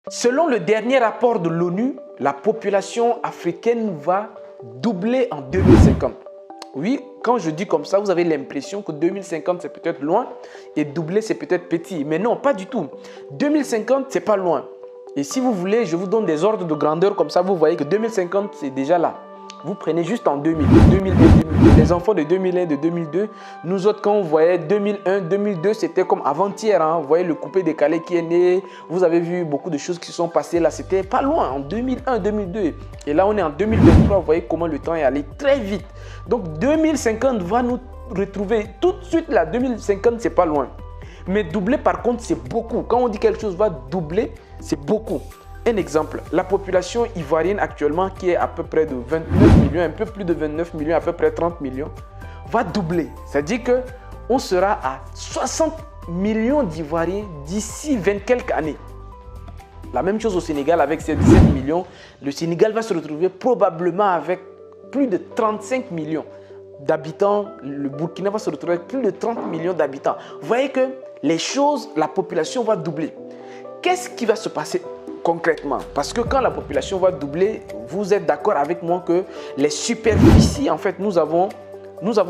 Selon le dernier rapport de l'ONU, la population africaine va doubler en 2050. Oui, quand je dis comme ça, vous avez l'impression que 2050 c'est peut-être loin et doubler c'est peut-être petit. Mais non, pas du tout. 2050 c'est pas loin. Et si vous voulez, je vous donne des ordres de grandeur comme ça, vous voyez que 2050 c'est déjà là. Vous prenez juste en 2000, 2001, 2002. Les enfants de 2001, de 2002, nous autres, quand on voyait 2001, 2002, c'était comme avant-hier. Hein. Vous voyez le coupé décalé qui est né. Vous avez vu beaucoup de choses qui se sont passées là. C'était pas loin, en 2001, 2002. Et là, on est en 2023. Vous voyez comment le temps est allé très vite. Donc, 2050 va nous retrouver tout de suite là. 2050, c'est pas loin. Mais doubler, par contre, c'est beaucoup. Quand on dit quelque chose va doubler, c'est beaucoup. Un exemple, la population ivoirienne actuellement qui est à peu près de 29 millions, un peu plus de 29 millions, à peu près 30 millions, va doubler. C'est-à-dire qu'on sera à 60 millions d'Ivoiriens d'ici 20 quelques années. La même chose au Sénégal avec ses 17 millions. Le Sénégal va se retrouver probablement avec plus de 35 millions d'habitants. Le Burkina va se retrouver avec plus de 30 millions d'habitants. Vous voyez que les choses, la population va doubler. Qu'est-ce qui va se passer concrètement? Parce que quand la population va doubler, vous êtes d'accord avec moi que les superficies, en fait, nous avons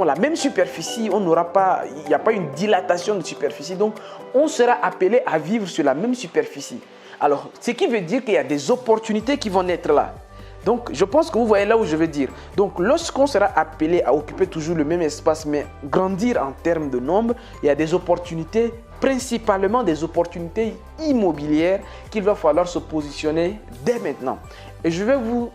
la même superficie, on n'aura pas, il n'y a pas une dilatation de superficie, donc on sera appelé à vivre sur la même superficie. Alors, ce qui veut dire qu'il y a des opportunités qui vont naître là. Donc, je pense que vous voyez là où je veux dire. Donc, lorsqu'on sera appelé à occuper toujours le même espace, mais grandir en termes de nombre, il y a des opportunités, principalement des opportunités immobilières qu'il va falloir se positionner dès maintenant. Et je vais vous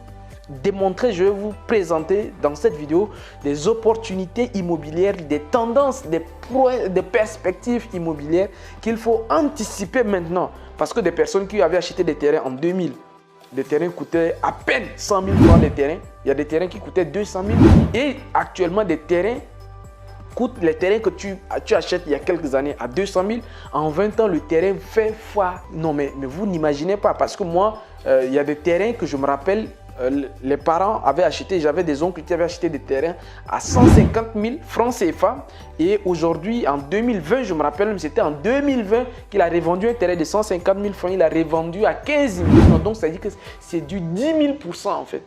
démontrer, je vais vous présenter dans cette vidéo des opportunités immobilières, des tendances, des perspectives immobilières qu'il faut anticiper maintenant. Parce que des personnes qui avaient acheté des terrains en 2000, des terrains coûtaient à peine 100 000 francs les terrains. Il y a des terrains qui coûtaient 200 000. Et actuellement, des terrains coûtent, les terrains que tu achètes il y a quelques années à 200 000. En 20 ans, le terrain fait fois. Non, mais vous n'imaginez pas. Parce que moi, il y a des terrains que je me rappelle, les parents avaient acheté, j'avais des oncles qui avaient acheté des terrains à 150 000 francs CFA. Et aujourd'hui, en 2020, je me rappelle même, c'était en 2020 qu'il a revendu un terrain de 150 000 francs. Il a revendu à 15 millions. Donc, ça veut dire que c'est du 10 000% en fait.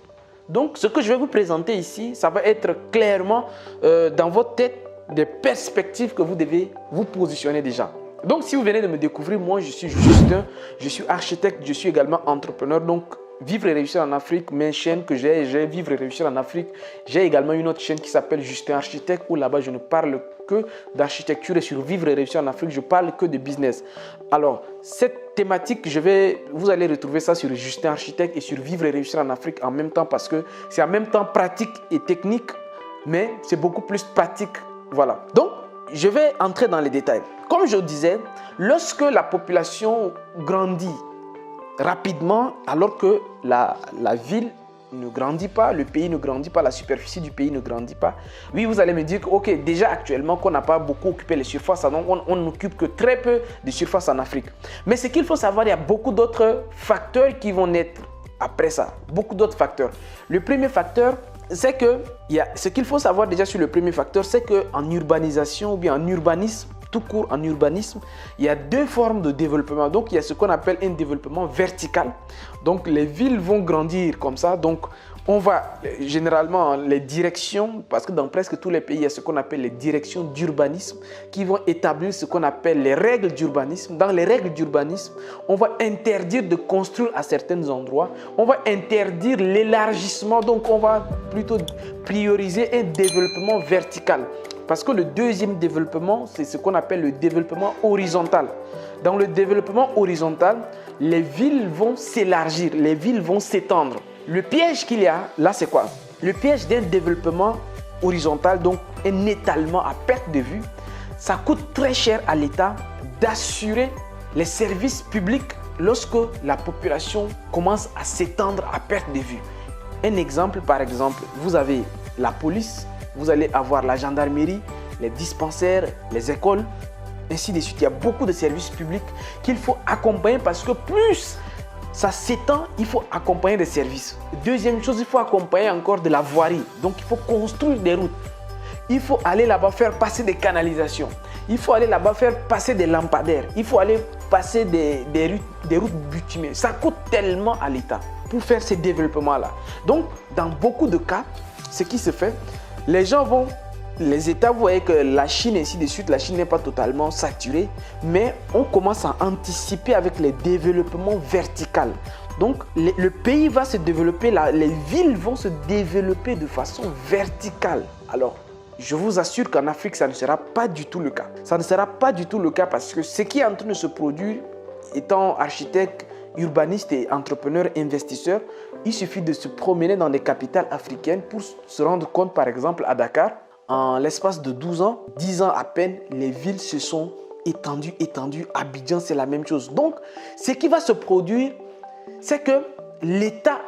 Donc, ce que je vais vous présenter ici, ça va être clairement dans votre tête des perspectives que vous devez vous positionner déjà. Donc, si vous venez de me découvrir, moi, je suis Justin, je suis architecte, je suis également entrepreneur. Donc, Vivre et réussir en Afrique, mes chaînes que j'ai Vivre et réussir en Afrique. J'ai également une autre chaîne qui s'appelle Justin Architecte où là-bas je ne parle que d'architecture et sur Vivre et réussir en Afrique, je parle que de business. Alors, cette thématique, vous allez retrouver ça sur Justin Architecte et sur Vivre et réussir en Afrique en même temps parce que c'est en même temps pratique et technique, mais c'est beaucoup plus pratique. Voilà. Donc, je vais entrer dans les détails. Comme je disais, lorsque la population grandit rapidement, alors que la ville ne grandit pas, le pays ne grandit pas, la superficie du pays ne grandit pas. Oui, vous allez me dire que, ok, déjà actuellement qu'on n'a pas beaucoup occupé les surfaces, donc on n'occupe que très peu de surfaces en Afrique. Mais ce qu'il faut savoir, il y a beaucoup d'autres facteurs qui vont naître après ça. Beaucoup d'autres facteurs. Le premier facteur, c'est que, ce qu'il faut savoir déjà sur le premier facteur, c'est qu'en urbanisation ou bien en urbanisme, tout court en urbanisme, il y a deux formes de développement. Donc, il y a ce qu'on appelle un développement vertical. Donc, les villes vont grandir comme ça. Donc, on va généralement les directions, parce que dans presque tous les pays, il y a ce qu'on appelle les directions d'urbanisme qui vont établir ce qu'on appelle les règles d'urbanisme. Dans les règles d'urbanisme, on va interdire de construire à certains endroits. On va interdire l'élargissement. Donc, on va plutôt prioriser un développement vertical. Parce que le deuxième développement, c'est ce qu'on appelle le développement horizontal. Dans le développement horizontal, les villes vont s'élargir, les villes vont s'étendre. Le piège qu'il y a là, c'est quoi? Le piège d'un développement horizontal, donc un étalement à perte de vue, ça coûte très cher à l'État d'assurer les services publics lorsque la population commence à s'étendre à perte de vue. Un exemple, par exemple, vous avez la police, vous allez avoir la gendarmerie, les dispensaires, les écoles, ainsi de suite. Il y a beaucoup de services publics qu'il faut accompagner parce que plus ça s'étend, il faut accompagner des services. Deuxième chose, il faut accompagner encore de la voirie. Donc, il faut construire des routes. Il faut aller là-bas faire passer des canalisations. Il faut aller là-bas faire passer des lampadaires. Il faut aller passer des routes bitumées. Ça coûte tellement à l'État pour faire ces développements-là. Donc, dans beaucoup de cas, ce qui se fait, les États, vous voyez que la Chine, ainsi de suite, la Chine n'est pas totalement saturée, mais on commence à anticiper avec les développements verticaux. Donc, le pays va se développer, les villes vont se développer de façon verticale. Alors, je vous assure qu'en Afrique, ça ne sera pas du tout le cas. Ça ne sera pas du tout le cas parce que ce qui est en train de se produire, étant architecte, urbaniste et entrepreneur, investisseur, il suffit de se promener dans les capitales africaines pour se rendre compte, par exemple, à Dakar, en l'espace de 12 ans, 10 ans à peine, les villes se sont étendues. Abidjan, c'est la même chose. Donc, ce qui va se produire, c'est que l'État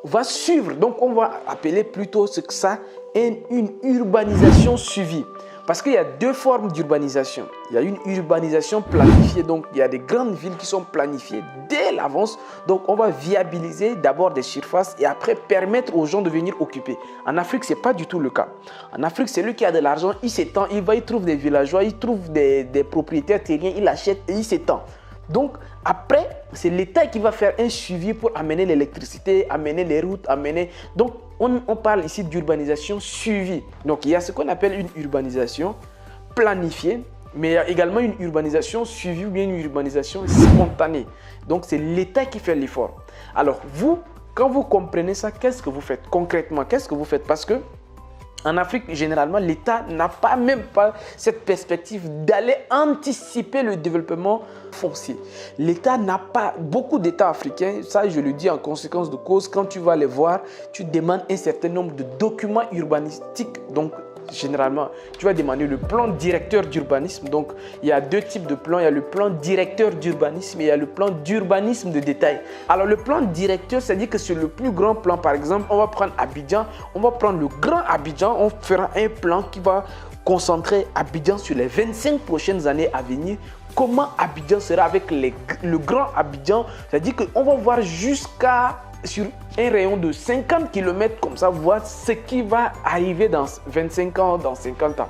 va suivre. Donc, on va appeler plutôt ce que ça une urbanisation suivie. Parce qu'il y a deux formes d'urbanisation. Il y a une urbanisation planifiée. Donc, il y a des grandes villes qui sont planifiées dès l'avance. Donc, on va viabiliser d'abord des surfaces et après permettre aux gens de venir occuper. En Afrique, ce n'est pas du tout le cas. En Afrique, celui qui a de l'argent, il s'étend, il trouve des villageois, il trouve des propriétaires terriens, il achète et il s'étend. Donc, après, c'est l'État qui va faire un suivi pour amener l'électricité, amener les routes, Donc, on parle ici d'urbanisation suivie. Donc, il y a ce qu'on appelle une urbanisation planifiée, mais il y a également une urbanisation suivie ou bien une urbanisation spontanée. Donc, c'est l'État qui fait l'effort. Alors, vous, quand vous comprenez ça, qu'est-ce que vous faites concrètement? Qu'est-ce que vous faites? Parce que en Afrique, généralement, l'État n'a même pas cette perspective d'aller anticiper le développement foncier. L'État n'a pas, beaucoup d'États africains, ça je le dis en conséquence de cause, quand tu vas les voir, tu demandes un certain nombre de documents urbanistiques. Donc, généralement, tu vas demander le plan directeur d'urbanisme. Donc, il y a deux types de plans. Il y a le plan directeur d'urbanisme et il y a le plan d'urbanisme de détail. Alors, le plan directeur, c'est-à-dire que sur le plus grand plan, par exemple, on va prendre Abidjan. On va prendre le grand Abidjan. On fera un plan qui va concentrer Abidjan sur les 25 prochaines années à venir. Comment Abidjan sera avec le grand Abidjan. C'est-à-dire qu'on va voir jusqu'à sur un rayon de 50 km comme ça, voir ce qui va arriver dans 25 ans, dans 50 ans.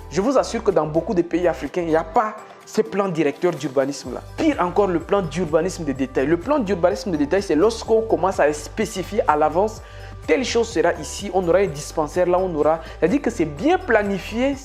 Je vous assure que dans beaucoup de pays africains, il n'y a pas ces plans directeurs d'urbanisme là. Pire encore, le plan d'urbanisme de détail. Le plan d'urbanisme de détail, c'est lorsqu'on commence à spécifier à l'avance telle chose sera ici, on aura un dispensaire là, on aura. C'est-à-dire que c'est bien planifié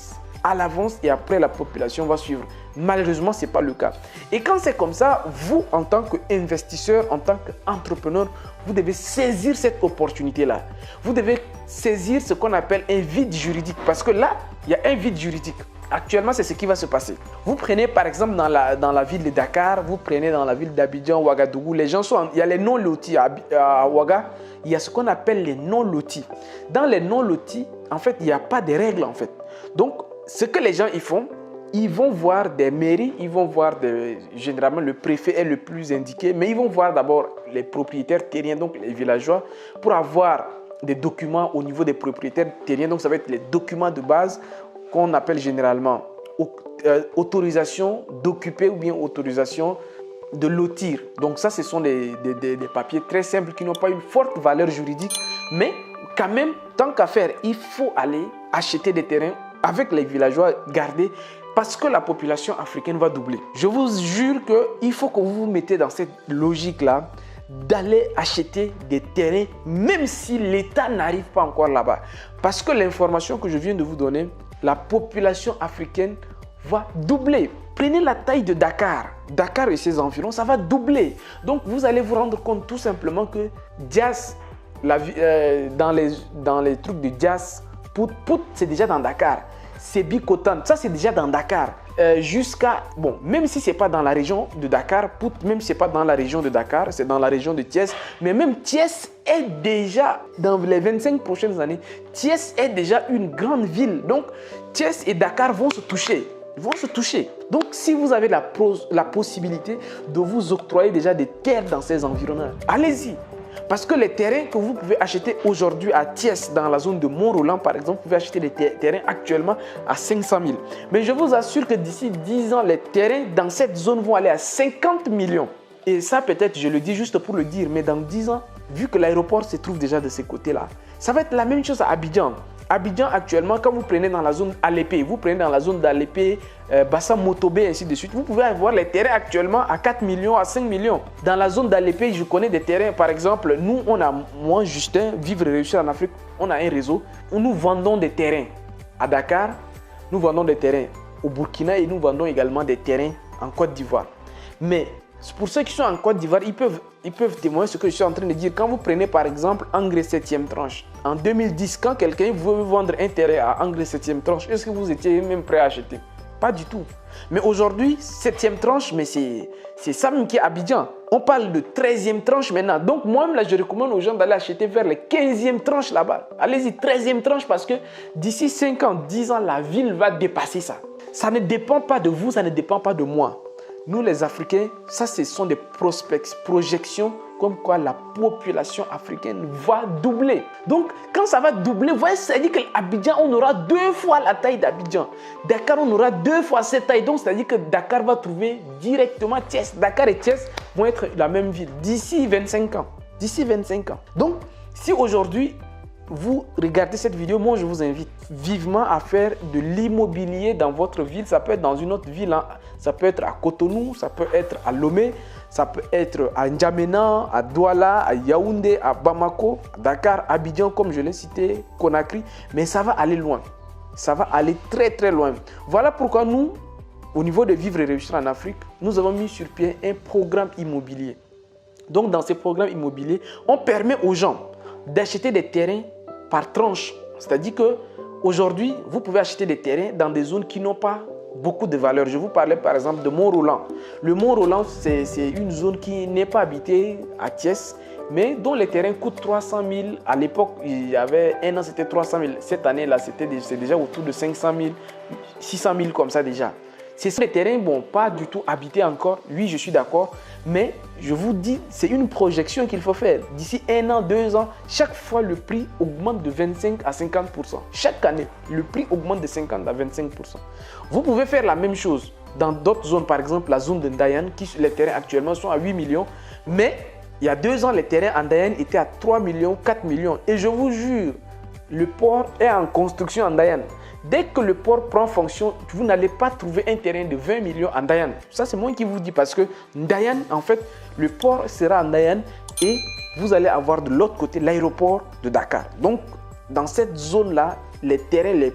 à l'avance et après la population va suivre. Malheureusement, ce n'est pas le cas. Et quand c'est comme ça, vous, en tant qu'investisseur, en tant qu'entrepreneur, vous devez saisir cette opportunité-là. Vous devez saisir ce qu'on appelle un vide juridique. Parce que là, il y a un vide juridique. Actuellement, c'est ce qui va se passer. Vous prenez par exemple dans la ville de Dakar, vous prenez dans la ville d'Abidjan, Ouagadougou, les gens sont, il y a les non-lotis à Ouaga, il y a ce qu'on appelle les non-lotis. Dans les non-lotis, en fait, il n'y a pas de règles en fait. Donc, ce que les gens y font, ils vont voir des mairies, ils vont voir généralement le préfet est le plus indiqué, mais ils vont voir d'abord les propriétaires terriens, donc les villageois, pour avoir des documents au niveau des propriétaires terriens. Donc, ça va être les documents de base qu'on appelle généralement autorisation d'occuper ou bien autorisation de lotir. Donc ça, ce sont des papiers très simples qui n'ont pas une forte valeur juridique. Mais quand même, tant qu'à faire, il faut aller acheter des terrains avec les villageois gardés parce que la population africaine va doubler. Je vous jure qu'il faut que vous vous mettez dans cette logique-là d'aller acheter des terrains même si l'État n'arrive pas encore là-bas. Parce que l'information que je viens de vous donner, la population africaine va doubler. Prenez la taille de Dakar. Dakar et ses environs, ça va doubler. Donc, vous allez vous rendre compte tout simplement que Dias, dans les trucs de Dias, Pout, c'est déjà dans Dakar. Sébi Kotan, ça c'est déjà dans Dakar. Jusqu'à, bon, même si ce n'est pas dans la région de Dakar, Pout, même si ce n'est pas dans la région de Dakar, c'est dans la région de Thiès. Mais même Thiès est déjà, dans les 25 prochaines années, Thiès est déjà une grande ville. Donc, Thiès et Dakar vont se toucher. Ils vont se toucher. Donc, si vous avez la possibilité de vous octroyer déjà des terres dans ces environnements, allez-y. Parce que les terrains que vous pouvez acheter aujourd'hui à Thiès, dans la zone de Mont-Roland par exemple, vous pouvez acheter des terrains actuellement à 500 000. Mais je vous assure que d'ici 10 ans, les terrains dans cette zone vont aller à 50 millions. Et ça peut-être, je le dis juste pour le dire, mais dans 10 ans, vu que l'aéroport se trouve déjà de ces côtés-là, ça va être la même chose à Abidjan. Abidjan, actuellement, quand vous prenez dans la zone Alépé, vous prenez dans la zone d'Alépé, Bassam Motobe, ainsi de suite, vous pouvez avoir les terrains actuellement à 4 millions, à 5 millions. Dans la zone d'Alépé, je connais des terrains, par exemple, nous, moi, Justin, Vivre et Réussir en Afrique, on a un réseau où nous vendons des terrains à Dakar, nous vendons des terrains au Burkina et nous vendons également des terrains en Côte d'Ivoire. Mais pour ceux qui sont en Côte d'Ivoire, ils peuvent témoigner ce que je suis en train de dire. Quand vous prenez par exemple Engrais 7e tranche, en 2010, quand quelqu'un veut vendre un terrain à Engrais 7e tranche, est-ce que vous étiez même prêt à acheter? Pas du tout. Mais aujourd'hui, 7e tranche, mais c'est ça même qui est Abidjan. On parle de 13e tranche maintenant. Donc moi-même, là, je recommande aux gens d'aller acheter vers les 15e tranches là-bas. Allez-y, 13e tranche parce que d'ici 5 ans, 10 ans, la ville va dépasser ça. Ça ne dépend pas de vous, ça ne dépend pas de moi. Nous, les Africains, ça, ce sont des projections comme quoi la population africaine va doubler. Donc, quand ça va doubler, vous voyez, ça veut dire qu'Abidjan, on aura 2 fois la taille d'Abidjan. Dakar, on aura 2 fois cette taille. Donc, c'est-à-dire que Dakar va trouver directement Thiès. Dakar et Thiès vont être la même ville d'ici 25 ans. D'ici 25 ans. Donc, si aujourd'hui, vous regardez cette vidéo, moi je vous invite vivement à faire de l'immobilier dans votre ville. Ça peut être dans une autre ville, hein. Ça peut être à Cotonou, ça peut être à Lomé, ça peut être à N'Djamena, à Douala, à Yaoundé, à Bamako, à Dakar, Abidjan, comme je l'ai cité, Conakry. Mais ça va aller loin. Ça va aller très très loin. Voilà pourquoi nous, au niveau de Vivre et Réussir en Afrique, nous avons mis sur pied un programme immobilier. Donc dans ce programme immobilier, on permet aux gens d'acheter des terrains par tranche. C'est-à-dire qu'aujourd'hui, vous pouvez acheter des terrains dans des zones qui n'ont pas beaucoup de valeur. Je vous parlais par exemple de Mont-Roland. Le Mont-Roland, c'est une zone qui n'est pas habitée à Thiès, mais dont les terrains coûtent 300 000. À l'époque, il y avait un an, c'était 300 000. Cette année-là, c'est déjà autour de 500 000, 600 000 comme ça déjà. Ce sont des terrains, bon, pas du tout habités encore. Oui, je suis d'accord. Mais je vous dis, c'est une projection qu'il faut faire. D'ici 1 an, 2 ans, chaque fois, le prix augmente de 25 à 50%. Chaque année, le prix augmente de 50 à 25%. Vous pouvez faire la même chose dans d'autres zones. Par exemple, la zone de Ndayan, qui les terrains actuellement sont à 8 millions. Mais il y a 2 ans, les terrains en Ndayan étaient à 3 millions, 4 millions. Et je vous jure, le port est en construction en Ndayan. Dès que le port prend fonction, vous n'allez pas trouver un terrain de 20 millions en Ndayan. Ça, c'est moi qui vous dis parce que Ndayan, en fait, le port sera en Ndayan et vous allez avoir de l'autre côté l'aéroport de Dakar. Donc, dans cette zone-là, les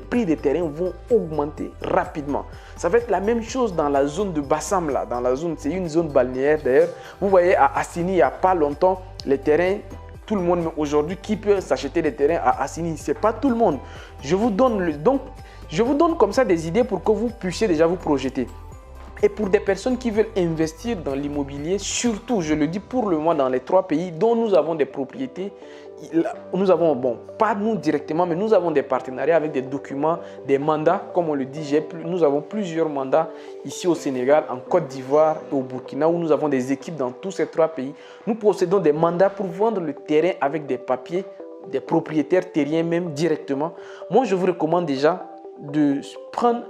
prix des terrains vont augmenter rapidement. Ça va être la même chose dans la zone de Bassam, là. Dans la zone, c'est une zone balnéaire d'ailleurs. Vous voyez, à Assini, il n'y a pas longtemps, les terrains, tout le monde aujourd'hui qui peut s'acheter des terrains à Assini, ce n'est pas tout le monde. Je vous donne comme ça des idées pour que vous puissiez déjà vous projeter. Et pour des personnes qui veulent investir dans l'immobilier, surtout, je le dis pour le moment, dans les 3 pays dont nous avons des propriétés, nous avons, bon, pas nous directement, mais nous avons des partenariats avec des documents, des mandats, comme on le dit, nous avons plusieurs mandats ici au Sénégal, en Côte d'Ivoire et au Burkina, où nous avons des équipes dans tous ces 3 pays. Nous possédons des mandats pour vendre le terrain avec des papiers, des propriétaires terriens même directement. Moi, je vous recommande déjà de prendre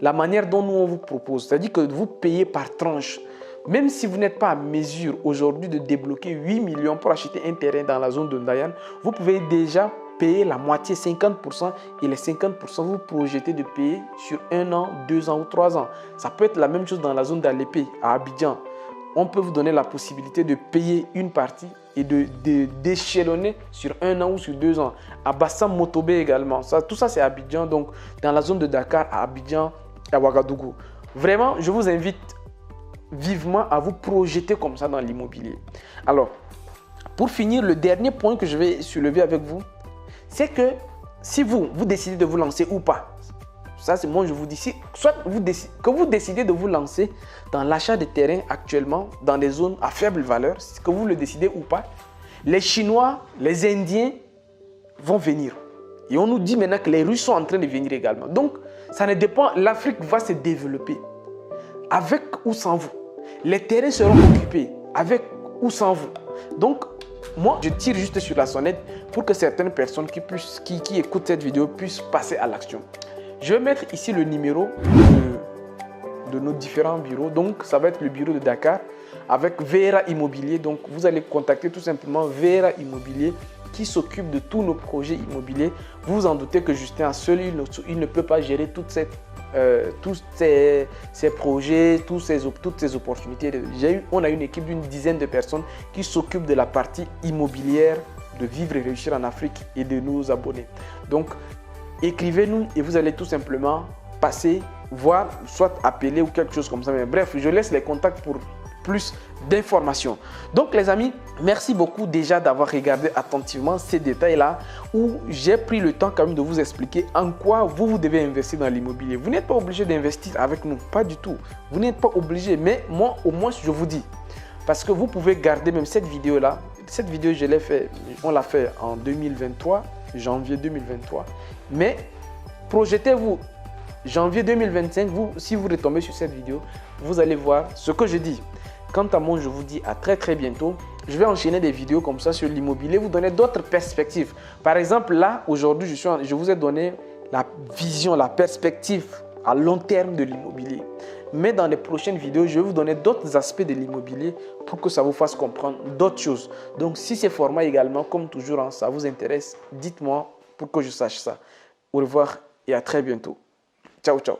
la manière dont nous on vous propose, c'est-à-dire que vous payez par tranche. Même si vous n'êtes pas à mesure aujourd'hui de débloquer 8 millions pour acheter un terrain dans la zone de Ndayan, vous pouvez déjà payer la moitié, 50%, et les 50%, vous projetez de payer sur 1 an, 2 ans ou 3 ans. Ça peut être la même chose dans la zone d'Alépé, à Abidjan. On peut vous donner la possibilité de payer une partie et d'échelonner sur 1 an ou sur 2 ans. À Bassam Motobe également. Tout ça, c'est Abidjan, donc dans la zone de Dakar, à Abidjan, à Ouagadougou. Vraiment, je vous invite vivement à vous projeter comme ça dans l'immobilier. Alors, pour finir, le dernier point que je vais soulever avec vous, c'est que si vous décidez de vous lancer ou pas, ça c'est moi je vous dis, soit que vous décidez de vous lancer dans l'achat de terrains actuellement dans des zones à faible valeur, que vous le décidez ou pas, les Chinois, les Indiens vont venir. Et on nous dit maintenant que les Russes sont en train de venir également. Donc, ça ne dépend, l'Afrique va se développer. Avec ou sans vous. Les terrains seront occupés avec ou sans vous. Donc, moi, je tire juste sur la sonnette pour que certaines personnes qui écoutent cette vidéo puissent passer à l'action. Je vais mettre ici le numéro de nos différents bureaux. Donc, ça va être le bureau de Dakar avec Vera Immobilier. Donc, vous allez contacter tout simplement Vera Immobilier qui s'occupe de tous nos projets immobiliers. Vous vous en doutez que Justin, seul, il ne peut pas gérer tous ces projets, toutes ces opportunités. On a une équipe d'une dizaine de personnes qui s'occupent de la partie immobilière de Vivre et Réussir en Afrique et de nos abonnés. Donc, écrivez-nous et vous allez tout simplement passer, voir, soit appeler ou quelque chose comme ça. Mais bref, je laisse les contacts pour plus d'informations. Donc les amis, merci beaucoup déjà d'avoir regardé attentivement ces détails-là où j'ai pris le temps quand même de vous expliquer en quoi vous devez investir dans l'immobilier. Vous n'êtes pas obligé d'investir avec nous, pas du tout. Vous n'êtes pas obligé, mais moi au moins je vous dis. Parce que vous pouvez garder même cette vidéo-là. Cette vidéo, on l'a fait en 2023, janvier 2023. Mais projetez-vous, janvier 2025, si vous retombez sur cette vidéo, vous allez voir ce que je dis. Quant à moi, je vous dis à très bientôt. Je vais enchaîner des vidéos comme ça sur l'immobilier, vous donner d'autres perspectives. Par exemple, là, aujourd'hui, je vous ai donné la vision, la perspective à long terme de l'immobilier. Mais dans les prochaines vidéos, je vais vous donner d'autres aspects de l'immobilier pour que ça vous fasse comprendre d'autres choses. Donc, si ces formats également, comme toujours, ça vous intéresse, dites-moi pour que je sache ça. Au revoir et à très bientôt. Ciao, ciao.